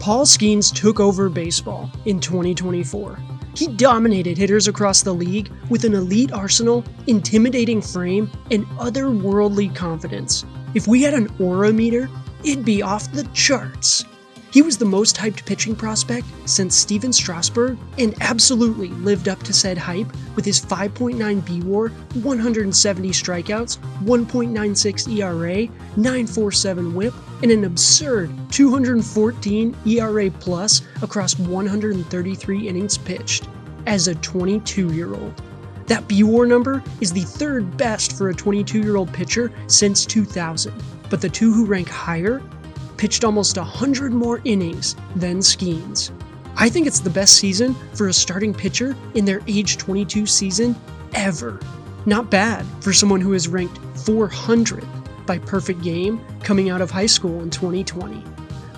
Paul Skenes took over baseball in 2024. He dominated hitters across the league with an elite arsenal, intimidating frame, and otherworldly confidence. If we had an aura meter, it'd be off the charts. He was the most hyped pitching prospect since Steven Strasburg and absolutely lived up to said hype with his 5.9 bWAR, 170 strikeouts, 1.96 ERA, 9.47 WHIP, and an absurd 214 ERA plus across 133 innings pitched as a 22-year-old. That bWAR number is the third best for a 22-year-old pitcher since 2000, but the two who rank higher pitched almost 100 more innings than Skenes. I think it's the best season for a starting pitcher in their age 22 season ever. Not bad for someone who is ranked 400th by perfect game coming out of high school in 2020.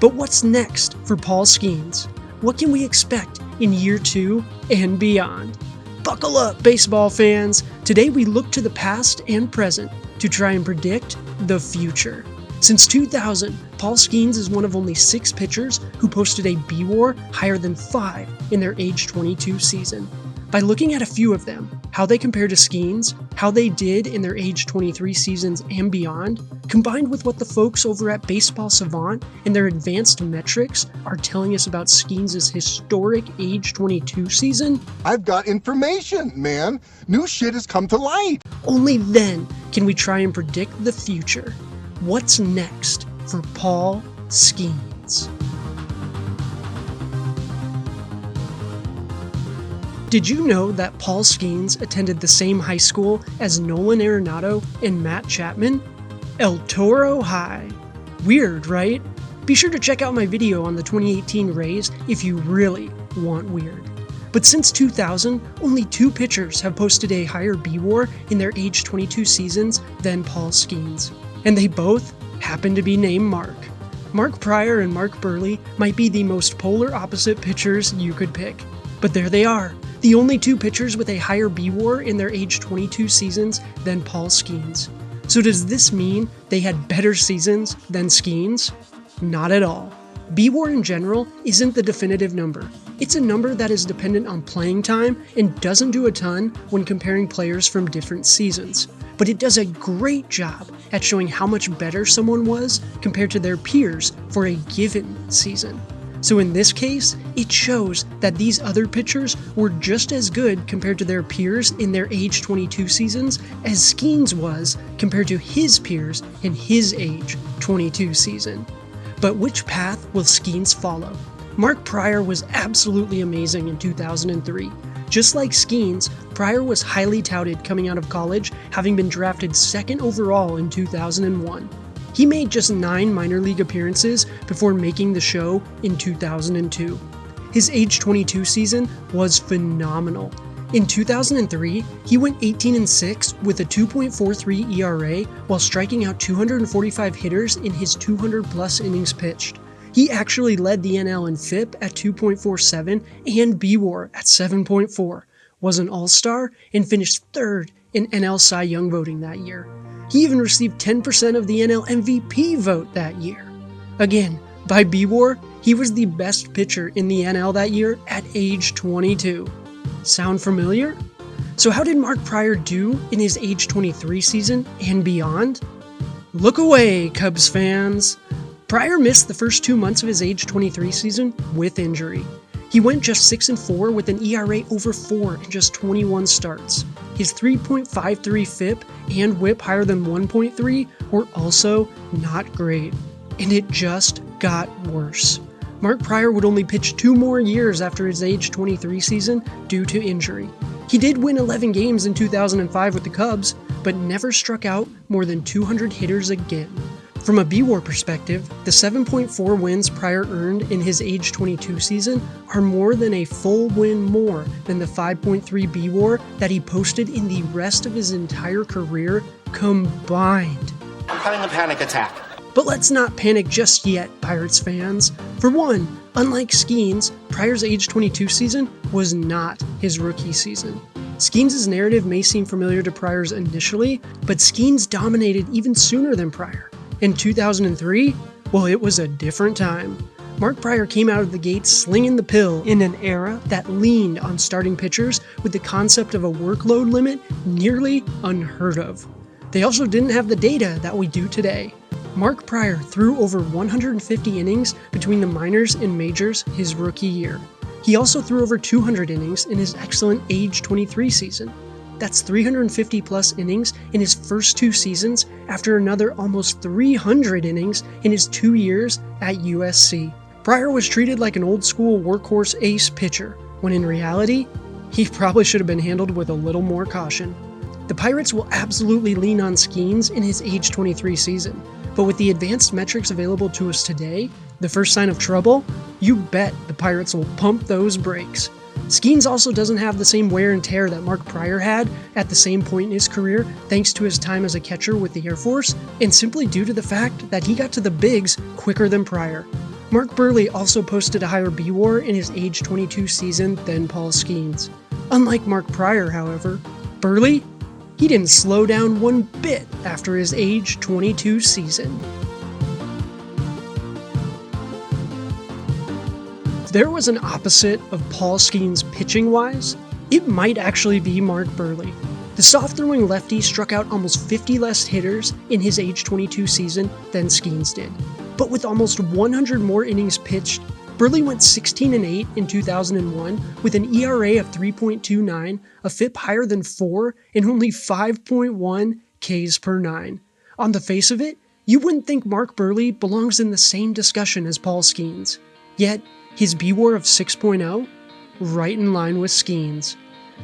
But what's next for Paul Skenes? What can we expect in year 2 and beyond? Buckle up, baseball fans! Today we look to the past and present to try and predict the future. Since 2000, Paul Skenes is one of only 6 pitchers who posted a bWAR higher than 5 in their age 22 season. By looking at a few of them, how they compare to Skenes, how they did in their age 23 seasons and beyond, combined with what the folks over at Baseball Savant and their advanced metrics are telling us about Skenes' historic age 22 season, I've got information, man. New shit has come to light. Only then can we try and predict the future. What's next for Paul Skenes? Did you know that Paul Skenes attended the same high school as Nolan Arenado and Matt Chapman? El Toro High. Weird, right? Be sure to check out my video on the 2018 Rays if you really want weird. But since 2000, only 2 pitchers have posted a higher bWAR in their age 22 seasons than Paul Skenes. And they both happen to be named Mark. Mark Prior and Mark Buehrle might be the most polar opposite pitchers you could pick. But there they are, the only 2 pitchers with a higher bWAR in their age 22 seasons than Paul Skenes. So does this mean they had better seasons than Skenes? Not at all. bWAR in general isn't the definitive number. It's a number that is dependent on playing time and doesn't do a ton when comparing players from different seasons. But it does a great job at showing how much better someone was compared to their peers for a given season. So in this case, it shows that these other pitchers were just as good compared to their peers in their age 22 seasons as Skenes was compared to his peers in his age 22 season. But which path will Skenes follow? Mark Prior was absolutely amazing in 2003. Just like Skenes, Prior was highly touted coming out of college, having been drafted 2nd overall in 2001. He made just 9 minor league appearances before making the show in 2002. His age 22 season was phenomenal. In 2003, he went 18-6 with a 2.43 ERA while striking out 245 hitters in his 200-plus innings pitched. He actually led the NL in FIP at 2.47 and bWAR at 7.4, was an All-Star, and finished 3rd in NL Cy Young voting that year. He even received 10% of the NL MVP vote that year. Again, by bWAR, he was the best pitcher in the NL that year at age 22. Sound familiar? So how did Mark Prior do in his age 23 season and beyond? Look away, Cubs fans! Prior missed the first 2 months of his age 23 season with injury. He went just 6-4 with an ERA over 4 in just 21 starts. His 3.53 FIP and WHIP higher than 1.3 were also not great. And it just got worse. Mark Prior would only pitch 2 more years after his age 23 season due to injury. He did win 11 games in 2005 with the Cubs, but never struck out more than 200 hitters again. From a bWAR perspective, the 7.4 wins Prior earned in his age 22 season are more than a full win more than the 5.3 bWAR that he posted in the rest of his entire career combined. I'm having a panic attack. But let's not panic just yet, Pirates fans. For one, unlike Skenes, Prior's age 22 season was not his rookie season. Skenes' narrative may seem familiar to Prior's initially, but Skenes dominated even sooner than Prior. In 2003, well, it was a different time. Mark Prior came out of the gate slinging the pill in an era that leaned on starting pitchers with the concept of a workload limit nearly unheard of. They also didn't have the data that we do today. Mark Prior threw over 150 innings between the minors and majors his rookie year. He also threw over 200 innings in his excellent age 23 season. That's 350 plus innings in his first 2 seasons after another almost 300 innings in his 2 years at USC. Prior was treated like an old school workhorse ace pitcher, when in reality, he probably should have been handled with a little more caution. The Pirates will absolutely lean on Skenes in his age 23 season, but with the advanced metrics available to us today, the first sign of trouble, you bet the Pirates will pump those brakes. Skenes also doesn't have the same wear and tear that Mark Prior had at the same point in his career thanks to his time as a catcher with the Air Force, and simply due to the fact that he got to the bigs quicker than Prior. Mark Buehrle also posted a higher bWAR in his age 22 season than Paul Skenes. Unlike Mark Prior, however, Buehrle, he didn't slow down one bit after his age 22 season. If there was an opposite of Paul Skenes pitching-wise, it might actually be Mark Buehrle. The soft-throwing lefty struck out almost 50 less hitters in his age 22 season than Skenes did. But with almost 100 more innings pitched, Buehrle went 16-8 in 2001 with an ERA of 3.29, a FIP higher than 4, and only 5.1 Ks per 9. On the face of it, you wouldn't think Mark Buehrle belongs in the same discussion as Paul Skenes. Yet, his bWAR of 6.0? Right in line with Skenes.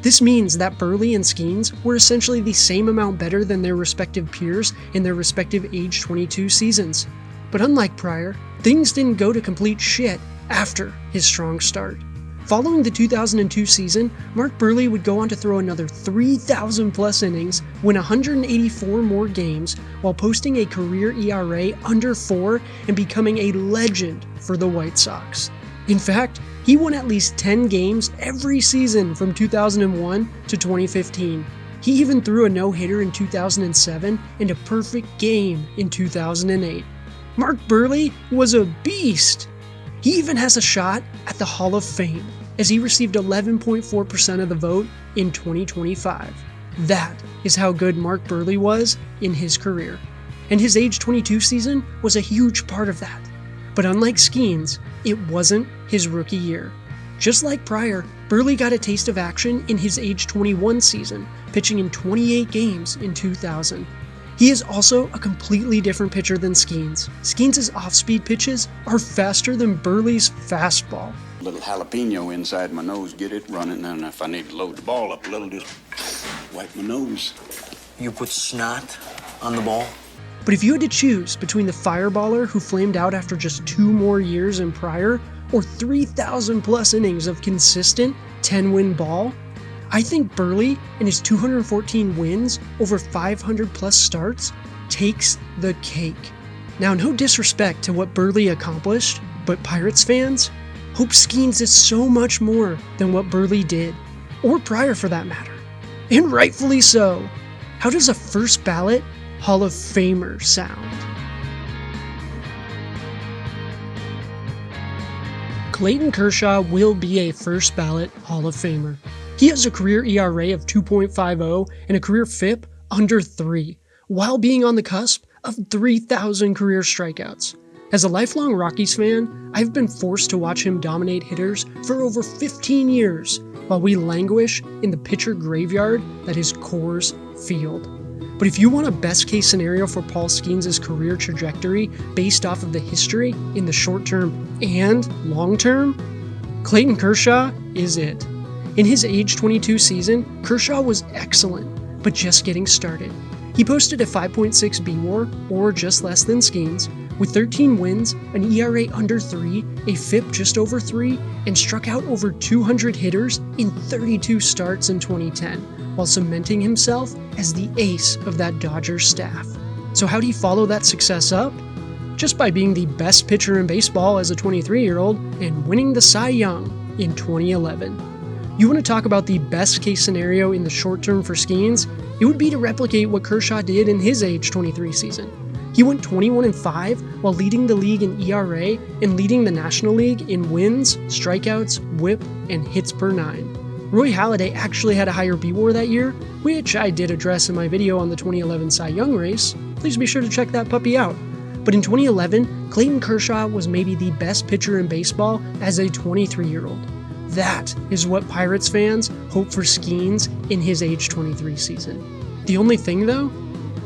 This means that Buehrle and Skenes were essentially the same amount better than their respective peers in their respective age 22 seasons. But unlike Prior, things didn't go to complete shit after his strong start. Following the 2002 season, Mark Buehrle would go on to throw another 3,000 plus innings, win 184 more games, while posting a career ERA under 4 and becoming a legend for the White Sox. In fact, he won at least 10 games every season from 2001 to 2015. He even threw a no-hitter in 2007 and a perfect game in 2008. Mark Buehrle was a beast! He even has a shot at the Hall of Fame, as he received 11.4% of the vote in 2025. That is how good Mark Buehrle was in his career. And his age 22 season was a huge part of that. But unlike Skenes, it wasn't his rookie year. Just like Prior, Buehrle got a taste of action in his age 21 season, pitching in 28 games in 2000. He is also a completely different pitcher than Skenes. Skenes' off-speed pitches are faster than Buehrle's fastball. A little jalapeno inside my nose, get it running, and if I need to load the ball up a little, just wipe my nose. You put snot on the ball? But if you had to choose between the fireballer who flamed out after just 2 more years in Prior, or 3,000 plus innings of consistent 10-win ball, I think Buehrle and his 214 wins over 500 plus starts takes the cake. Now, no disrespect to what Buehrle accomplished, but Pirates fans hope Skenes is so much more than what Buehrle did, or Prior for that matter. And rightfully so. How does a first ballot Hall of Famer sound? Clayton Kershaw will be a first ballot Hall of Famer. He has a career ERA of 2.50 and a career FIP under 3, while being on the cusp of 3,000 career strikeouts. As a lifelong Rockies fan, I've been forced to watch him dominate hitters for over 15 years, while we languish in the pitcher graveyard that is Coors Field. But if you want a best-case scenario for Paul Skenes' career trajectory based off of the history in the short term and long term, Clayton Kershaw is it. In his age 22 season, Kershaw was excellent, but just getting started. He posted a 5.6 bWAR, or just less than Skenes, with 13 wins, an ERA under 3, a FIP just over 3, and struck out over 200 hitters in 32 starts in 2010, while cementing himself as the ace of that Dodgers staff. So how'd he follow that success up? Just by being the best pitcher in baseball as a 23-year-old and winning the Cy Young in 2011. You want to talk about the best case scenario in the short term for Skenes? It would be to replicate what Kershaw did in his age 23 season. He went 21-5 while leading the league in ERA and leading the National League in wins, strikeouts, whip, and hits per 9. Roy Halladay actually had a higher bWAR that year, which I did address in my video on the 2011 Cy Young race. Please be sure to check that puppy out. But in 2011, Clayton Kershaw was maybe the best pitcher in baseball as a 23-year-old. That is what Pirates fans hope for Skenes in his age 23 season. The only thing though,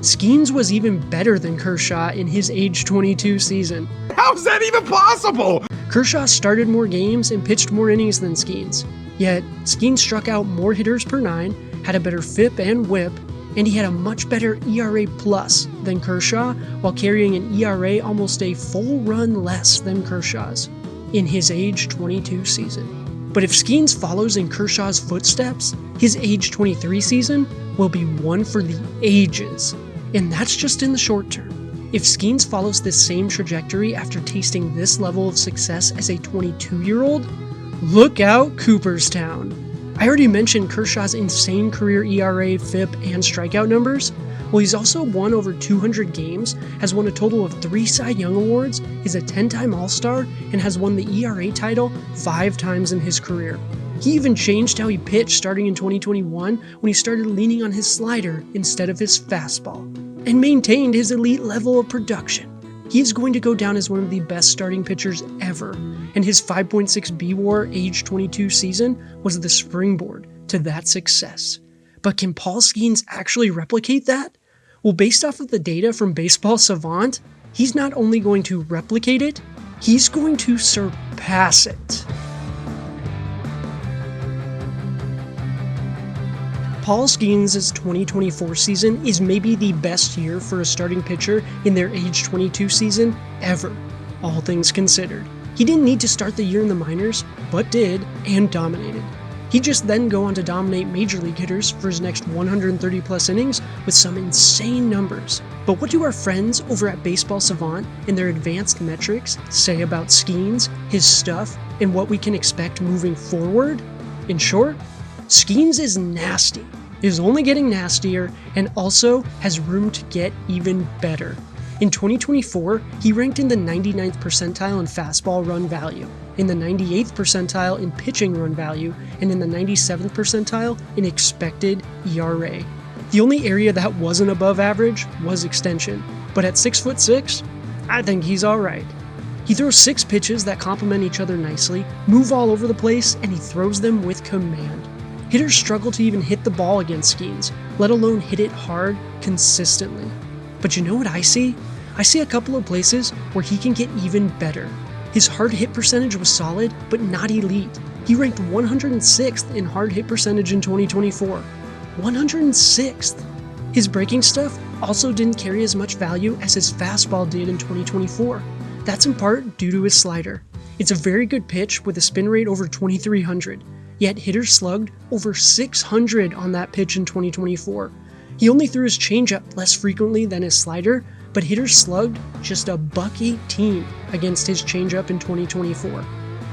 Skenes was even better than Kershaw in his age 22 season. How's that even possible? Kershaw started more games and pitched more innings than Skenes. Yet, Skenes struck out more hitters per 9, had a better FIP and WHIP, and he had a much better ERA plus than Kershaw while carrying an ERA almost a full run less than Kershaw's in his age 22 season. But if Skenes follows in Kershaw's footsteps, his age 23 season will be one for the ages, and that's just in the short term. If Skenes follows this same trajectory after tasting this level of success as a 22-year-old, look out Cooperstown. I already mentioned Kershaw's insane career ERA, FIP, and strikeout numbers. Well, he's also won over 200 games, has won a total of 3 Cy Young Awards, is a 10-time All-Star, and has won the ERA title 5 times in his career. He even changed how he pitched starting in 2021 when he started leaning on his slider instead of his fastball, and maintained his elite level of production. He is going to go down as one of the best starting pitchers ever, and his 5.6 bWAR age 22 season was the springboard to that success. But can Paul Skenes actually replicate that? Well, based off of the data from Baseball Savant, he's not only going to replicate it, he's going to surpass it. Paul Skenes' 2024 season is maybe the best year for a starting pitcher in their age 22 season ever, all things considered. He didn't need to start the year in the minors, but did, and dominated. He'd just then go on to dominate major league hitters for his next 130 plus innings with some insane numbers. But what do our friends over at Baseball Savant and their advanced metrics say about Skenes, his stuff, and what we can expect moving forward? In short, Skenes is nasty, is only getting nastier, and also has room to get even better. In 2024, he ranked in the 99th percentile in fastball run value, in the 98th percentile in pitching run value, and in the 97th percentile in expected ERA. The only area that wasn't above average was extension, but at 6'6", I think he's alright. He throws 6 pitches that complement each other nicely, move all over the place, and he throws them with command. Hitters struggle to even hit the ball against Skenes, let alone hit it hard consistently. But you know what I see? I see a couple of places where he can get even better. His hard hit percentage was solid, but not elite. He ranked 106th in hard hit percentage in 2024. 106th! His breaking stuff also didn't carry as much value as his fastball did in 2024. That's in part due to his slider. It's a very good pitch with a spin rate over 2,300. Yet hitters slugged over 600 on that pitch in 2024. He only threw his changeup less frequently than his slider, but hitters slugged just a $118 against his changeup in 2024.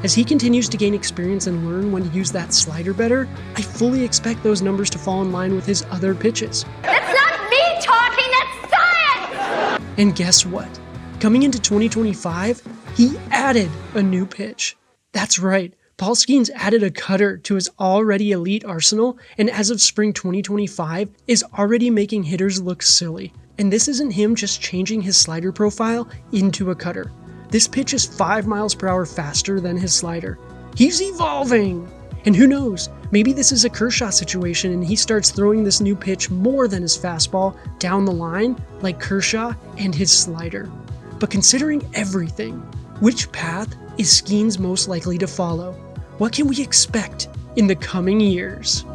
As he continues to gain experience and learn when to use that slider better, I fully expect those numbers to fall in line with his other pitches. That's not me talking, that's science! And guess what? Coming into 2025, he added a new pitch. That's right. Paul Skenes added a cutter to his already elite arsenal, and as of spring 2025, is already making hitters look silly. And this isn't him just changing his slider profile into a cutter. This pitch is 5 miles per hour faster than his slider. He's evolving! And who knows, maybe this is a Kershaw situation and he starts throwing this new pitch more than his fastball down the line, like Kershaw and his slider. But considering everything, which path is Skenes most likely to follow? What can we expect in the coming years?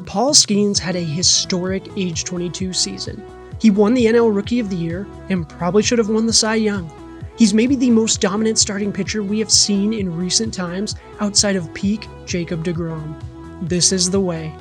Paul Skenes had a historic age 22 season. He won the NL Rookie of the Year and probably should have won the Cy Young. He's maybe the most dominant starting pitcher we have seen in recent times outside of peak Jacob deGrom. This is the way.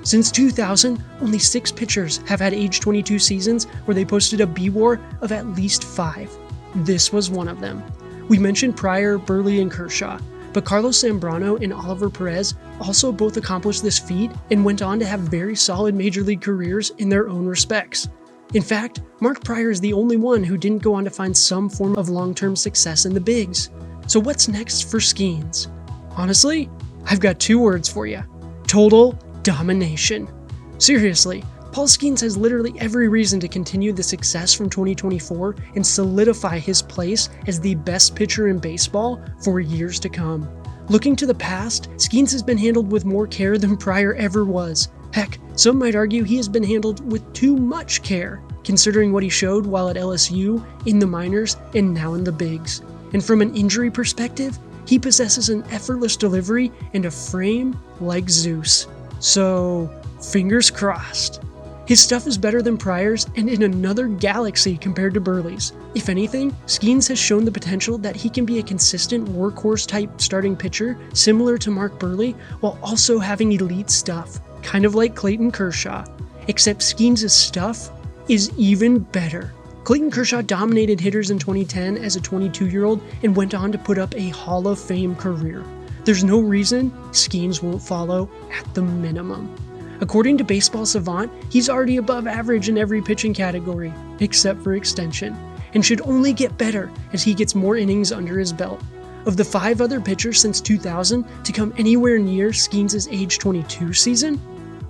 Since 2000, only 6 pitchers have had age 22 seasons where they posted a bWAR of at least 5. This was one of them. We mentioned Pryor, Burley, and Kershaw, but Carlos Zambrano and Oliver Perez also both accomplished this feat and went on to have very solid major league careers in their own respects. In fact, Mark Prior is the only one who didn't go on to find some form of long-term success in the bigs. So what's next for Skenes? Honestly, I've got 2 words for you. Total domination. Seriously, Paul Skenes has literally every reason to continue the success from 2024 and solidify his place as the best pitcher in baseball for years to come. Looking to the past, Skenes has been handled with more care than Prior ever was. Heck, some might argue he has been handled with too much care, considering what he showed while at LSU, in the minors, and now in the bigs. And from an injury perspective, he possesses an effortless delivery and a frame like Zeus. So, fingers crossed. His stuff is better than Prior's and in another galaxy compared to Burley's. If anything, Skenes has shown the potential that he can be a consistent workhorse-type starting pitcher similar to Mark Buehrle while also having elite stuff, kind of like Clayton Kershaw. Except Skenes' stuff is even better. Clayton Kershaw dominated hitters in 2010 as a 22-year-old and went on to put up a Hall of Fame career. There's no reason Skenes won't follow at the minimum. According to Baseball Savant, he's already above average in every pitching category, except for extension, and should only get better as he gets more innings under his belt. Of the 5 other pitchers since 2000 to come anywhere near Skenes' age 22 season,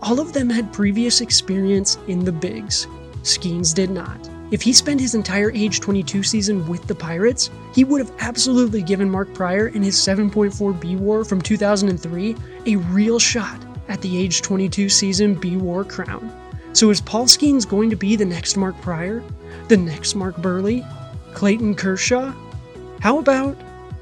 all of them had previous experience in the bigs. Skenes did not. If he spent his entire age 22 season with the Pirates, he would have absolutely given Mark Prior and his 7.4 bWAR from 2003 a real shot at the age 22 season bWAR crown. So is Paul Skenes going to be the next Mark Prior? The next Mark Buehrle? Clayton Kershaw? How about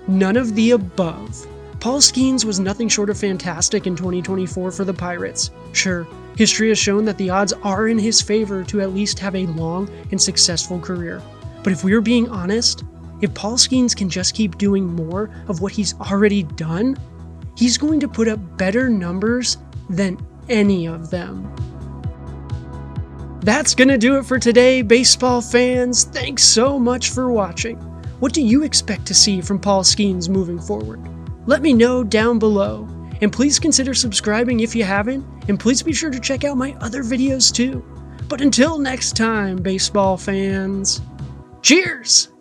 none of the above? Paul Skenes was nothing short of fantastic in 2024 for the Pirates. Sure, history has shown that the odds are in his favor to at least have a long and successful career. But if we're being honest, if Paul Skenes can just keep doing more of what he's already done, he's going to put up better numbers than any of them. That's gonna do it for today, baseball fans. Thanks so much for watching. What do you expect to see from Paul Skenes moving forward? Let me know down below. And please consider subscribing if you haven't, and please be sure to check out my other videos too. But until next time, baseball fans, cheers!